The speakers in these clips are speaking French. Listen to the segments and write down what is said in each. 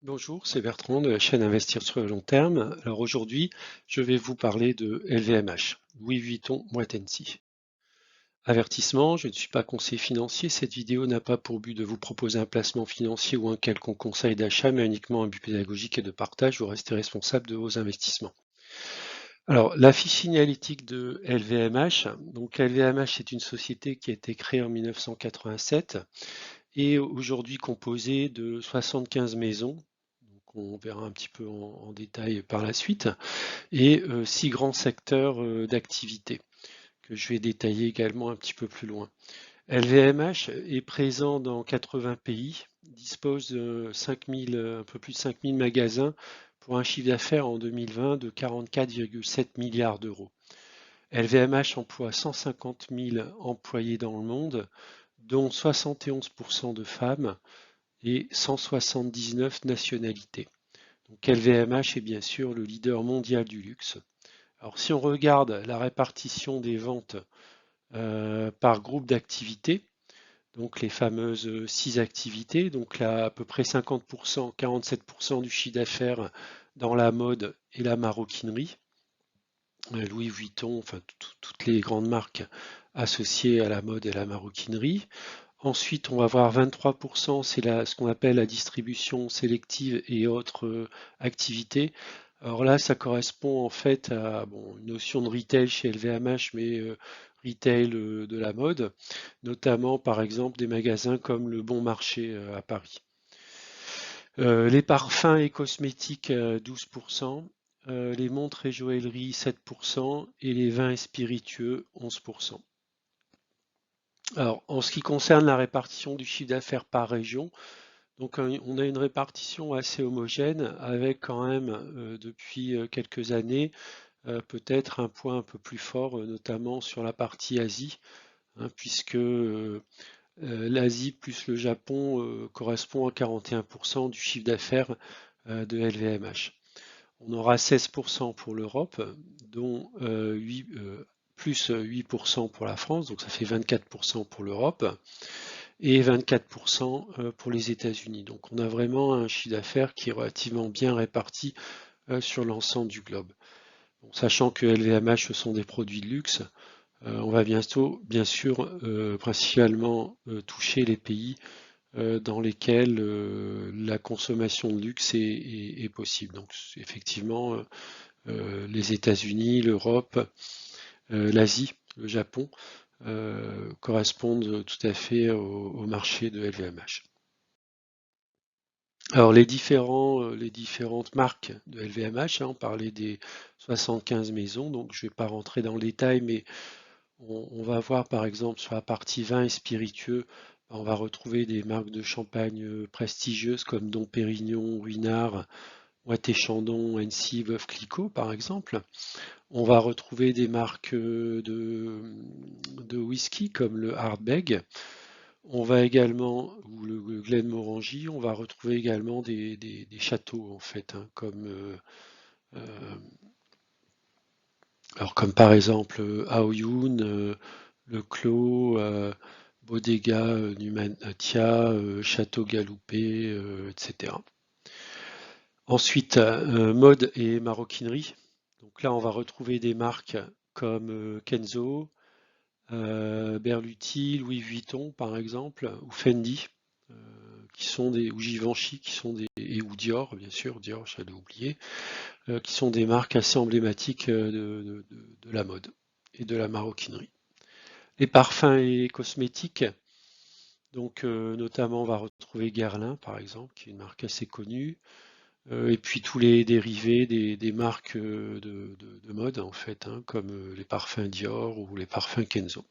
Bonjour, c'est Bertrand de la chaîne Investir sur le long terme. Alors aujourd'hui, je vais vous parler de LVMH, Louis Vuitton Moët Hennessy. Avertissement, je ne suis pas conseiller financier. Cette vidéo n'a pas pour but de vous proposer un placement financier ou un quelconque conseil d'achat, mais uniquement un but pédagogique et de partage. Vous restez responsable de vos investissements. Alors, la fiche signalétique de LVMH. Donc, LVMH est une société qui a été créée en 1987 et aujourd'hui composée de 75 maisons. On verra un petit peu en détail par la suite, et 6 grands secteurs d'activité que je vais détailler également un petit peu plus loin. LVMH est présent dans 80 pays, dispose de 5000, un peu plus de 5000 magasins pour un chiffre d'affaires en 2020 de 44,7 milliards d'euros. LVMH emploie 150 000 employés dans le monde, dont 71% de femmes et 179 nationalités. Donc LVMH est bien sûr le leader mondial du luxe. Alors si on regarde la répartition des ventes par groupe d'activités, donc les fameuses 6 activités, donc là à peu près 50%, 47% du chiffre d'affaires dans la mode et la maroquinerie, Louis Vuitton, enfin toutes les grandes marques associées à la mode et la maroquinerie. Ensuite, on va voir 23%, c'est ce qu'on appelle la distribution sélective et autres activités. Alors là, ça correspond en fait à une notion de retail chez LVMH, mais retail de la mode, notamment par exemple des magasins comme le Bon Marché à Paris. Les parfums et cosmétiques 12%, les montres et joaillerie 7% et les vins et spiritueux 11%. Alors, en ce qui concerne la répartition du chiffre d'affaires par région, donc on a une répartition assez homogène avec quand même depuis quelques années peut-être un point un peu plus fort, notamment sur la partie Asie, hein, puisque l'Asie plus le Japon correspond à 41% du chiffre d'affaires de LVMH. On aura 16% pour l'Europe, dont plus 8% pour la France, donc ça fait 24% pour l'Europe et 24% pour les États-Unis. Donc on a vraiment un chiffre d'affaires qui est relativement bien réparti sur l'ensemble du globe. Bon, sachant que LVMH ce sont des produits de luxe, on va bientôt, bien sûr, principalement toucher les pays dans lesquels la consommation de luxe est possible. Donc effectivement, les États-Unis, l'Europe, l'Asie, le Japon correspondent tout à fait au marché de LVMH. Alors les différentes marques de LVMH, hein, on parlait des 75 maisons, donc je ne vais pas rentrer dans le détail, mais on va voir par exemple sur la partie vin et spiritueux, on va retrouver des marques de champagne prestigieuses comme Dom Pérignon, Ruinart, Moët Chandon, Hennessy, Veuve Clicquot par exemple. On va retrouver des marques de whisky comme le Ardbeg. On va également, ou le Glenmorangie, on va retrouver également des châteaux en fait, hein, euh, comme par exemple Aoyun, Le Clos, Bodega, Numantia, Château Galoupé, etc. Ensuite, mode et maroquinerie. Donc là, on va retrouver des marques comme Kenzo, Berluti, Louis Vuitton par exemple, ou Fendi, euh, ou Givenchy, ou Dior, bien sûr, Dior, j'allais oublier, qui sont des marques assez emblématiques de la mode et de la maroquinerie. Les parfums et cosmétiques, donc notamment on va retrouver Guerlain par exemple, qui est une marque assez connue, et puis tous les dérivés des marques de mode en fait, hein, comme les parfums Dior ou les parfums Kenzo.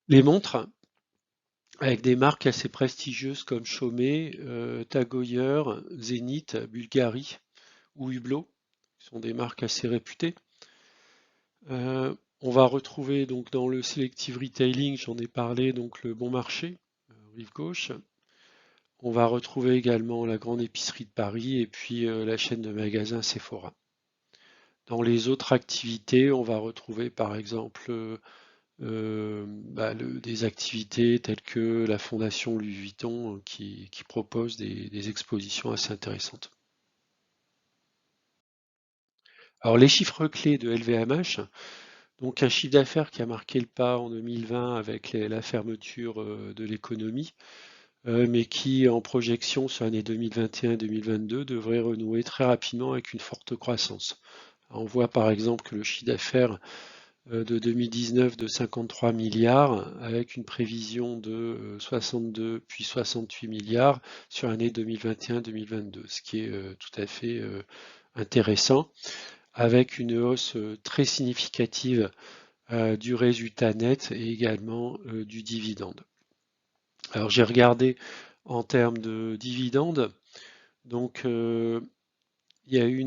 Les montres, avec des marques assez prestigieuses comme Chaumet, Tag Heuer, Zénith, Bulgari ou Hublot, qui sont des marques assez réputées. On va retrouver donc dans le selective retailing, j'en ai parlé, donc le Bon Marché, rive gauche. On va retrouver également la grande épicerie de Paris et puis la chaîne de magasins Sephora. Dans les autres activités, on va retrouver par exemple des activités telles que la Fondation Louis Vuitton qui propose des expositions assez intéressantes. Alors les chiffres clés de LVMH, donc un chiffre d'affaires qui a marqué le pas en 2020 avec la fermeture de l'économie, mais qui en projection sur l'année 2021-2022 devrait renouer très rapidement avec une forte croissance. On voit par exemple que le chiffre d'affaires de 2019 de 53 milliards avec une prévision de 62 puis 68 milliards sur l'année 2021-2022, ce qui est tout à fait intéressant, avec une hausse très significative du résultat net et également du dividende. Alors j'ai regardé en termes de dividendes, donc il y a eu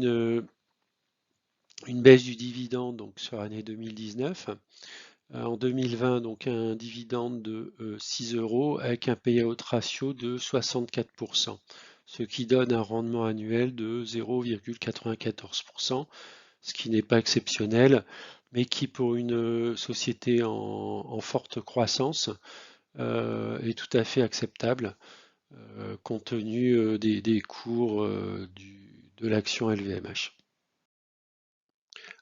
une baisse du dividende donc, sur l'année 2019. En 2020, donc un dividende de 6 euros avec un payout ratio de 64%, ce qui donne un rendement annuel de 0,94%, ce qui n'est pas exceptionnel, mais qui pour une société en forte croissance est tout à fait acceptable compte tenu des cours de l'action LVMH.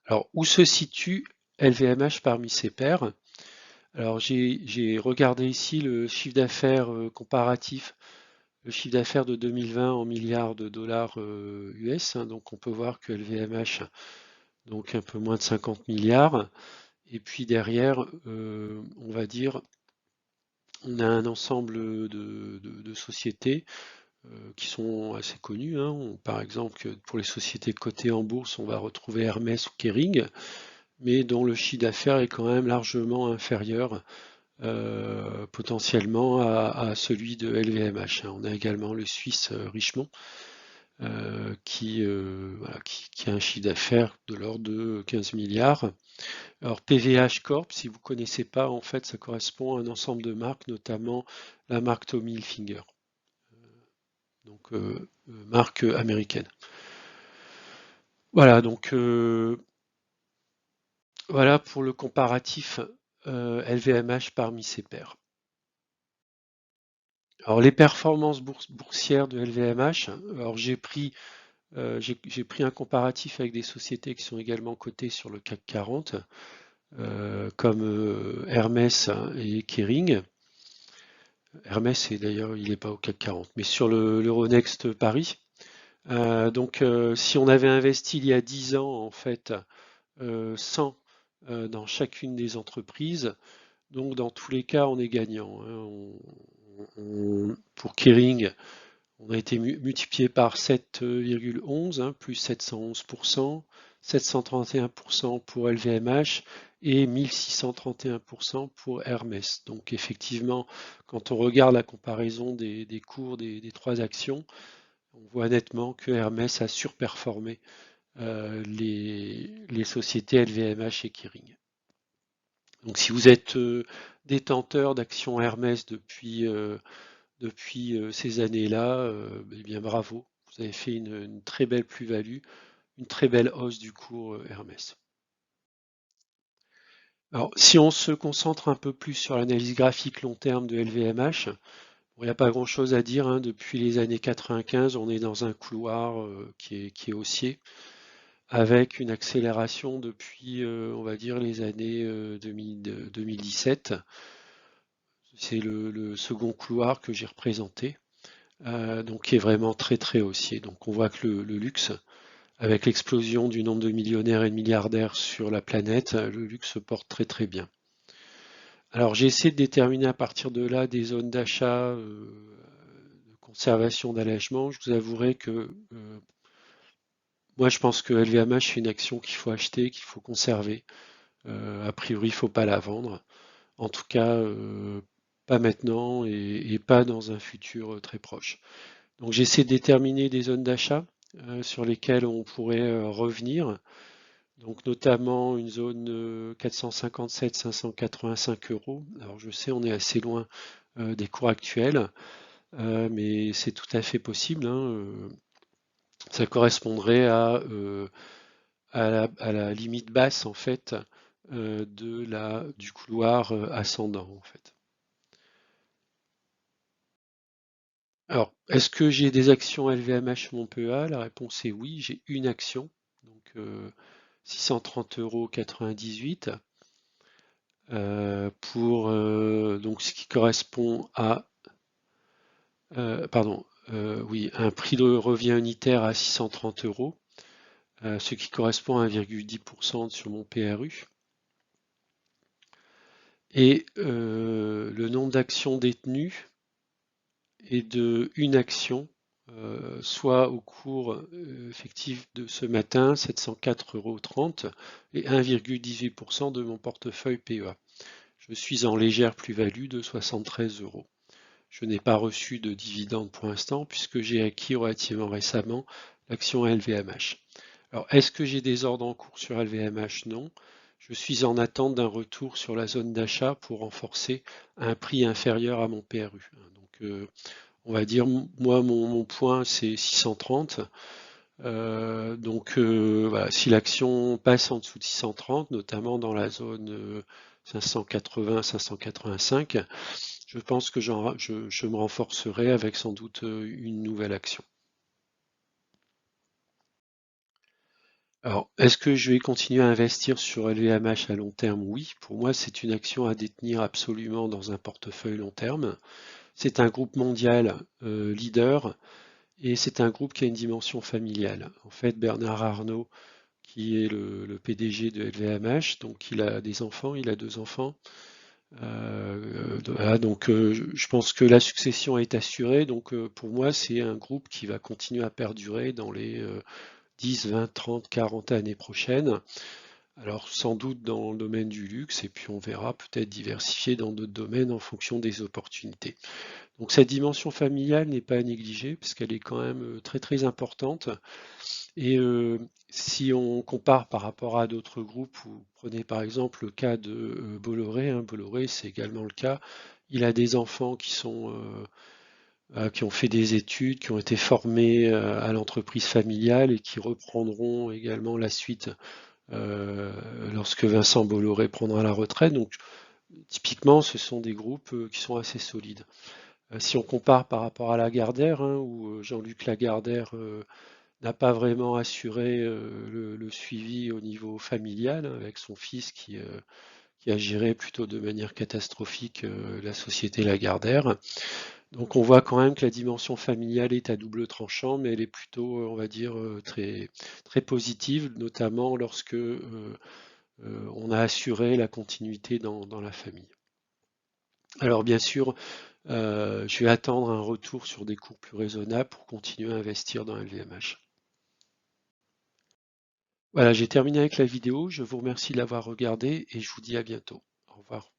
Alors, où se situe LVMH parmi ses pairs? Alors, j'ai regardé ici le chiffre d'affaires comparatif, le chiffre d'affaires de 2020 en milliards de dollars US. Donc, on peut voir que LVMH, donc un peu moins de 50 milliards. Et puis derrière, on va dire, on a un ensemble de sociétés qui sont assez connues. Par exemple, pour les sociétés cotées en bourse, on va retrouver Hermès ou Kering, mais dont le chiffre d'affaires est quand même largement inférieur potentiellement à celui de LVMH. On a également le Suisse Richemont qui a un chiffre d'affaires de l'ordre de 15 milliards. Alors PVH Corp, si vous ne connaissez pas, en fait, ça correspond à un ensemble de marques, notamment la marque Tommy Hilfiger, donc marque américaine. Voilà, donc voilà pour le comparatif LVMH parmi ses pairs. Alors les performances boursières de LVMH, alors j'ai pris un comparatif avec des sociétés qui sont également cotées sur le CAC 40, comme Hermès et Kering. Hermès, et d'ailleurs, il n'est pas au CAC 40, mais sur l'Euronext Paris. Si on avait investi il y a 10 ans, en fait, 100 dans chacune des entreprises, donc dans tous les cas, on est gagnant. Pour Kering, on a été multiplié par 7,11, plus 711%, 731% pour LVMH et 1631% pour Hermès. Donc effectivement, quand on regarde la comparaison des cours des trois actions, on voit nettement que Hermès a surperformé les sociétés LVMH et Kering. Donc si vous êtes détenteur d'actions Hermès depuis ces années-là, eh bien bravo, vous avez fait une très belle plus-value, une très belle hausse du cours Hermès. Alors, si on se concentre un peu plus sur l'analyse graphique long terme de LVMH, il n'y a pas grand-chose à dire. Depuis les années 95, on est dans un couloir qui est haussier, avec une accélération depuis, on va dire, les années 2017. C'est le second couloir que j'ai représenté. Donc qui est vraiment très très haussier. Donc on voit que le luxe, avec l'explosion du nombre de millionnaires et de milliardaires sur la planète, le luxe se porte très très bien. Alors j'ai essayé de déterminer à partir de là des zones d'achat, de conservation, d'allègement. Je vous avouerai que moi je pense que LVMH c'est une action qu'il faut acheter, qu'il faut conserver. A priori, il ne faut pas la vendre. En tout cas, pas maintenant et pas dans un futur très proche. Donc j'essaie de déterminer des zones d'achat sur lesquelles on pourrait revenir. Donc notamment une zone 457-585 euros. Alors je sais, on est assez loin des cours actuels, mais c'est tout à fait possible. Ça correspondrait à la limite basse en fait du couloir ascendant en fait. Alors, est-ce que j'ai des actions LVMH sur mon PEA? La réponse est oui, j'ai une action, donc 630,98 € pour donc ce qui correspond à pardon, oui, un prix de revient unitaire à 630 €, ce qui correspond à 1,10% sur mon PRU. Et le nombre d'actions détenues est de une action, soit au cours effectif de ce matin, 704,30 € et 1,18% de mon portefeuille PEA. Je suis en légère plus-value de 73 €. Je n'ai pas reçu de dividende pour l'instant puisque j'ai acquis relativement récemment l'action LVMH. Alors, est-ce que j'ai des ordres en cours sur LVMH? Non. Je suis en attente d'un retour sur la zone d'achat pour renforcer un prix inférieur à mon PRU. Donc, on va dire, moi, mon point, c'est 630. Donc, voilà, si l'action passe en dessous de 630, notamment dans la zone 580-585, je pense que je me renforcerai avec sans doute une nouvelle action. Alors, est-ce que je vais continuer à investir sur LVMH à long terme? Oui, pour moi, c'est une action à détenir absolument dans un portefeuille long terme. C'est un groupe mondial leader et c'est un groupe qui a une dimension familiale. En fait, Bernard Arnault, qui est le PDG de LVMH, donc il a des enfants, il a deux enfants. Voilà, donc je pense que la succession est assurée. Donc pour moi, c'est un groupe qui va continuer à perdurer dans les 10, 20, 30, 40 années prochaines. Alors sans doute dans le domaine du luxe, et puis on verra peut-être diversifier dans d'autres domaines en fonction des opportunités. Donc cette dimension familiale n'est pas à négliger, parce qu'elle est quand même très très importante. Et si on compare par rapport à d'autres groupes, vous prenez par exemple le cas de Bolloré, hein, Bolloré c'est également le cas, il a des enfants qui ont fait des études, qui ont été formés à l'entreprise familiale et qui reprendront également la suite euh, lorsque Vincent Bolloré prendra la retraite. Donc typiquement, ce sont des groupes qui sont assez solides. Si on compare par rapport à Lagardère, hein, où Jean-Luc Lagardère n'a pas vraiment assuré le suivi au niveau familial, hein, avec son fils qui a géré plutôt de manière catastrophique la société Lagardère. Donc on voit quand même que la dimension familiale est à double tranchant, mais elle est plutôt, on va dire, très, très positive, notamment lorsque on a assuré la continuité dans la famille. Alors bien sûr, je vais attendre un retour sur des cours plus raisonnables pour continuer à investir dans LVMH. Voilà, j'ai terminé avec la vidéo. Je vous remercie de l'avoir regardée et je vous dis à bientôt. Au revoir.